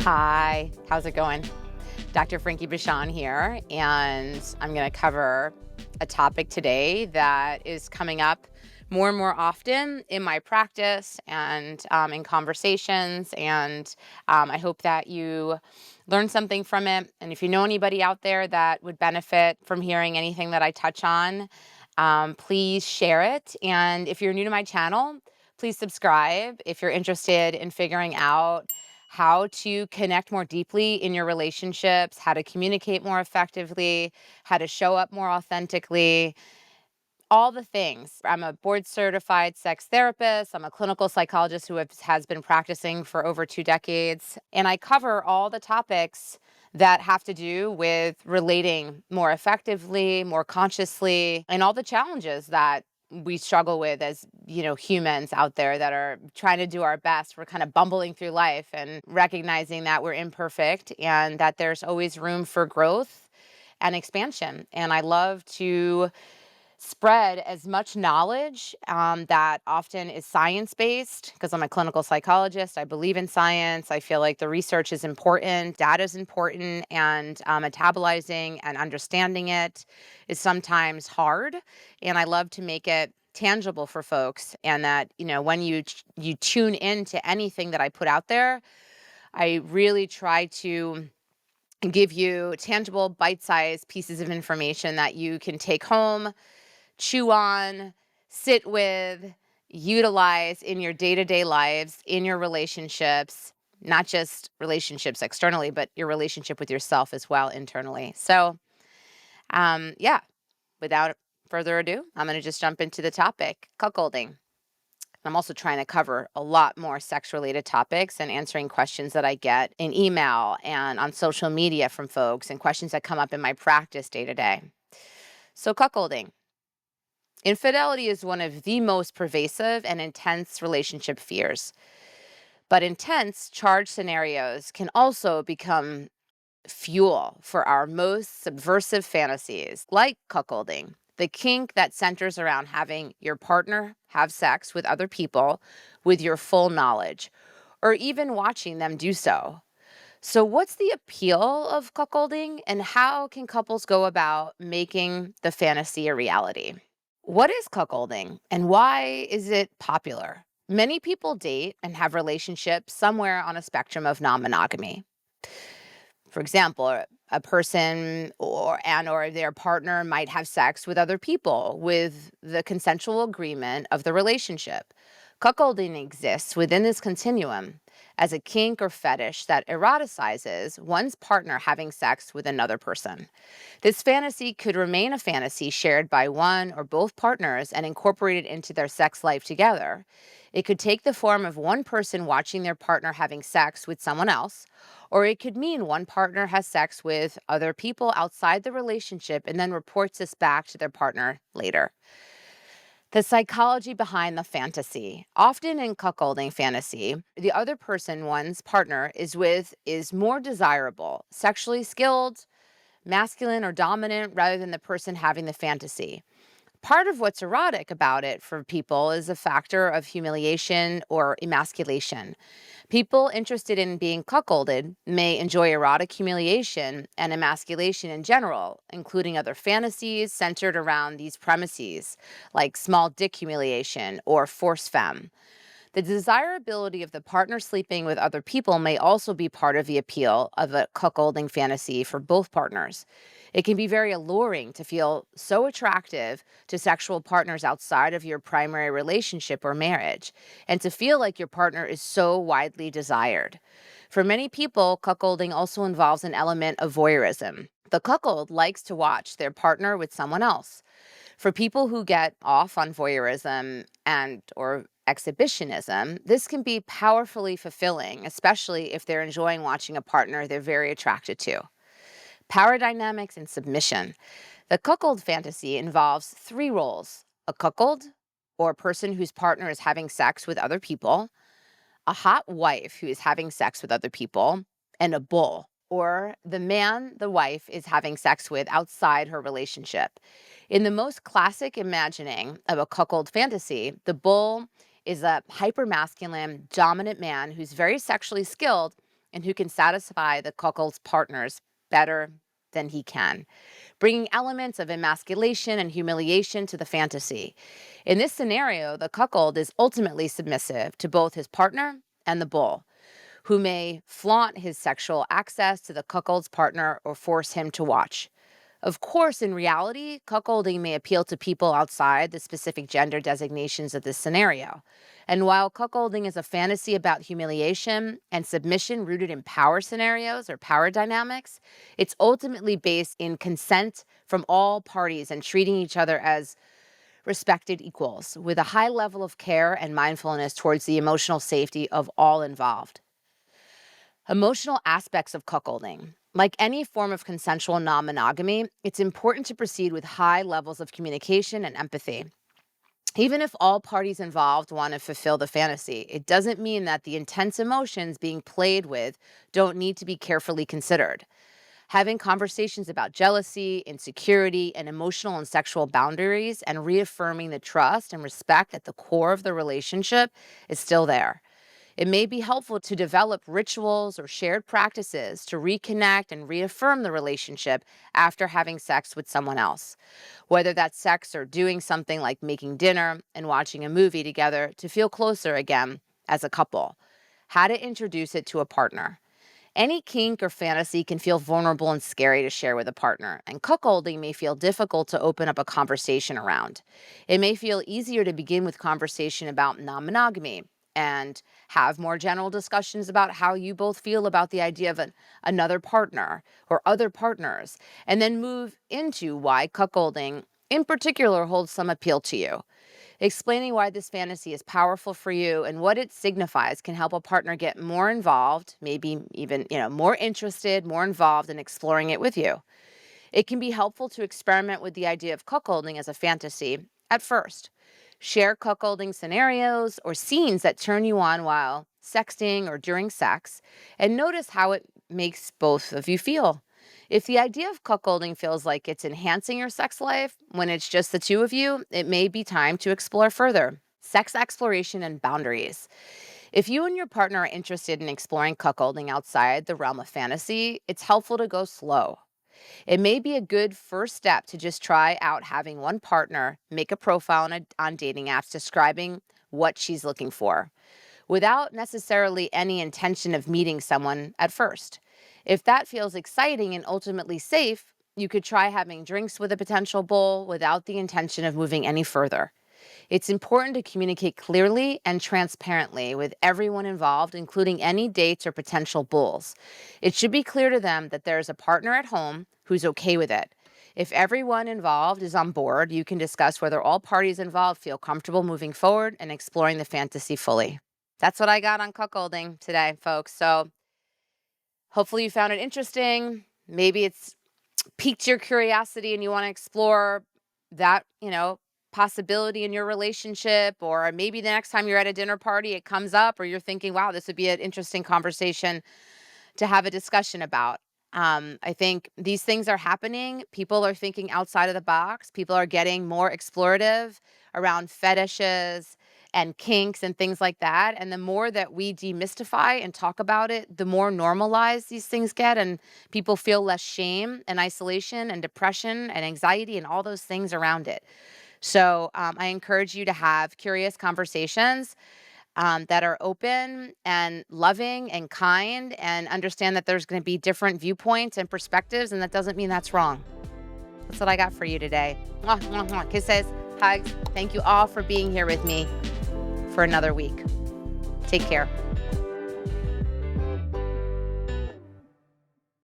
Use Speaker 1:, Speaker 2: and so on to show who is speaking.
Speaker 1: Hi, how's it going? Dr. Frankie Bashan here, and I'm going to cover a topic today that is coming up more and more often in my practice and in conversations. And I hope that you learn something from it. And if you know anybody out there that would benefit from hearing anything that I touch on, please share it. And if you're new to my channel, please subscribe if you're interested in figuring out how to connect more deeply in your relationships, how to communicate more effectively, how to show up more authentically, all the things. I'm a board certified sex therapist. I'm a clinical psychologist who has been practicing for over 2 decades. And I cover all the topics that have to do with relating more effectively, more consciously, and all the challenges that we struggle with as, humans out there that are trying to do our best. We're kind of bumbling through life and recognizing that we're imperfect and that there's always room for growth and expansion. And I love to spread as much knowledge that often is science-based because I'm a clinical psychologist. I believe in science. I feel like the research is important, data is important, and metabolizing and understanding it is sometimes hard. And I love to make it tangible for folks, and that when you tune into anything that I put out there, I really try to give you tangible, bite-sized pieces of information that you can take home, chew on, sit with, utilize in your day-to-day lives, in your relationships, not just relationships externally, but your relationship with yourself as well internally. So, yeah, without further ado, I'm going to just jump into the topic, cuckolding. I'm also trying to cover a lot more sex-related topics and answering questions that I get in email and on social media from folks and questions that come up in my practice day to day. So cuckolding. Infidelity is one of the most pervasive and intense relationship fears. But intense, charged scenarios can also become fuel for our most subversive fantasies, like cuckolding, the kink that centers around having your partner have sex with other people with your full knowledge, or even watching them do so. So, what's the appeal of cuckolding, and how can couples go about making the fantasy a reality? What is cuckolding and why is it popular? Many people date and have relationships somewhere on a spectrum of non-monogamy. For example, a person or their partner might have sex with other people with the consensual agreement of the relationship. Cuckolding exists within this continuum as a kink or fetish that eroticizes one's partner having sex with another person. This fantasy could remain a fantasy shared by one or both partners and incorporated into their sex life together. It could take the form of one person watching their partner having sex with someone else, or it could mean one partner has sex with other people outside the relationship and then reports this back to their partner later. The psychology behind the fantasy. Often in cuckolding fantasy, the other person one's partner is with is more desirable, sexually skilled, masculine or dominant rather than the person having the fantasy. Part of what's erotic about it for people is a factor of humiliation or emasculation. People interested in being cuckolded may enjoy erotic humiliation and emasculation in general, including other fantasies centered around these premises, like small dick humiliation or force femme. The desirability of the partner sleeping with other people may also be part of the appeal of a cuckolding fantasy for both partners. It can be very alluring to feel so attractive to sexual partners outside of your primary relationship or marriage, and to feel like your partner is so widely desired. For many people, cuckolding also involves an element of voyeurism. The cuckold likes to watch their partner with someone else. For people who get off on voyeurism and or exhibitionism, this can be powerfully fulfilling, especially if they're enjoying watching a partner they're very attracted to. Power dynamics and submission. The cuckold fantasy involves three roles: a cuckold, or a person whose partner is having sex with other people, a hot wife who is having sex with other people, and a bull, or the man the wife is having sex with outside her relationship. In the most classic imagining of a cuckold fantasy, the bull is a hypermasculine, dominant man who's very sexually skilled and who can satisfy the cuckold's partners better than he can, bringing elements of emasculation and humiliation to the fantasy. In this scenario, the cuckold is ultimately submissive to both his partner and the bull, who may flaunt his sexual access to the cuckold's partner or force him to watch. Of course, in reality, cuckolding may appeal to people outside the specific gender designations of this scenario. And while cuckolding is a fantasy about humiliation and submission rooted in power scenarios or power dynamics, it's ultimately based in consent from all parties and treating each other as respected equals, with a high level of care and mindfulness towards the emotional safety of all involved. Emotional aspects of cuckolding. Like any form of consensual non-monogamy, it's important to proceed with high levels of communication and empathy. Even if all parties involved want to fulfill the fantasy, it doesn't mean that the intense emotions being played with don't need to be carefully considered. Having conversations about jealousy, insecurity, and emotional and sexual boundaries, and reaffirming the trust and respect at the core of the relationship is still there. It may be helpful to develop rituals or shared practices to reconnect and reaffirm the relationship after having sex with someone else. Whether that's sex or doing something like making dinner and watching a movie together to feel closer again as a couple. How to introduce it to a partner. Any kink or fantasy can feel vulnerable and scary to share with a partner, and cuckolding may feel difficult to open up a conversation around. It may feel easier to begin with conversation about non-monogamy and have more general discussions about how you both feel about the idea of another partner or other partners, and then move into why cuckolding in particular holds some appeal to you. Explaining why this fantasy is powerful for you and what it signifies can help a partner get more involved, maybe even, more interested, more involved in exploring it with you. It can be helpful to experiment with the idea of cuckolding as a fantasy at first. Share cuckolding scenarios or scenes that turn you on while sexting or during sex, and notice how it makes both of you feel. If the idea of cuckolding feels like it's enhancing your sex life when it's just the two of you, it may be time to explore further. Sex exploration and boundaries. If you and your partner are interested in exploring cuckolding outside the realm of fantasy, it's helpful to go slow. It may be a good first step to just try out having one partner make a profile on dating apps describing what she's looking for, without necessarily any intention of meeting someone at first. If that feels exciting and ultimately safe, you could try having drinks with a potential bull without the intention of moving any further. It's important to communicate clearly and transparently with everyone involved, including any dates or potential bulls. It should be clear to them that there's a partner at home who's okay with it. If everyone involved is on board, you can discuss whether all parties involved feel comfortable moving forward and exploring the fantasy fully. That's what I got on cuckolding today, folks. So hopefully you found it interesting. Maybe it's piqued your curiosity and you want to explore that, possibility in your relationship, or maybe the next time you're at a dinner party, it comes up, or you're thinking, wow, this would be an interesting conversation to have a discussion about. I think these things are happening. People are thinking outside of the box. People are getting more explorative around fetishes and kinks and things like that. And the more that we demystify and talk about it, the more normalized these things get, and people feel less shame and isolation and depression and anxiety and all those things around it. So I encourage you to have curious conversations that are open and loving and kind, and understand that there's going to be different viewpoints and perspectives, and that doesn't mean that's wrong. That's what I got for you today. Mwah, mwah, mwah. Kisses, hugs. Thank you all for being here with me for another week. Take care.